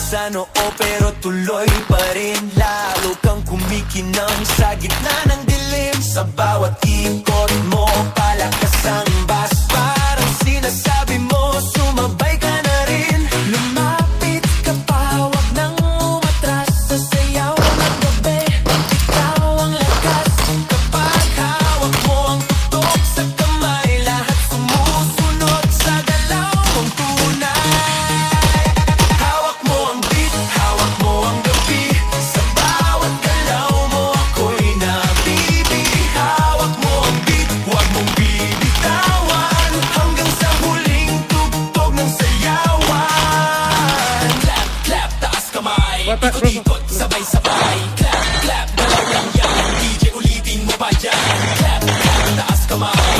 sa noo pero tuloy pa rin. Lalo kang kumikinang sa gitna ng dilim. Sa bawat ikot mo, palakas ang bas. Parang sinasabi mo, sumabay ka na rin. Lumapit ka pa, wag nang umatras. Sa sayaw ng gabi, ikaw ang lakas. Kapag hawak mo ang tutok sa kamay, lahat sumusunod sa galaw mong tunay. Hawak mo ang beat, hawak mo ang gabi. Sa bawat galaw mo, ako'y nabibi. Hawak mo ang beat, huwag mong bibitawan, hanggang sa huling tugtog ng sayawan. Clap, clap, taas kamay, ikot-ikot, sabay-sabay. Clap, clap, dalaw lang yan, DJ ulitin mo pa dyan. Clap, clap, taas kamay,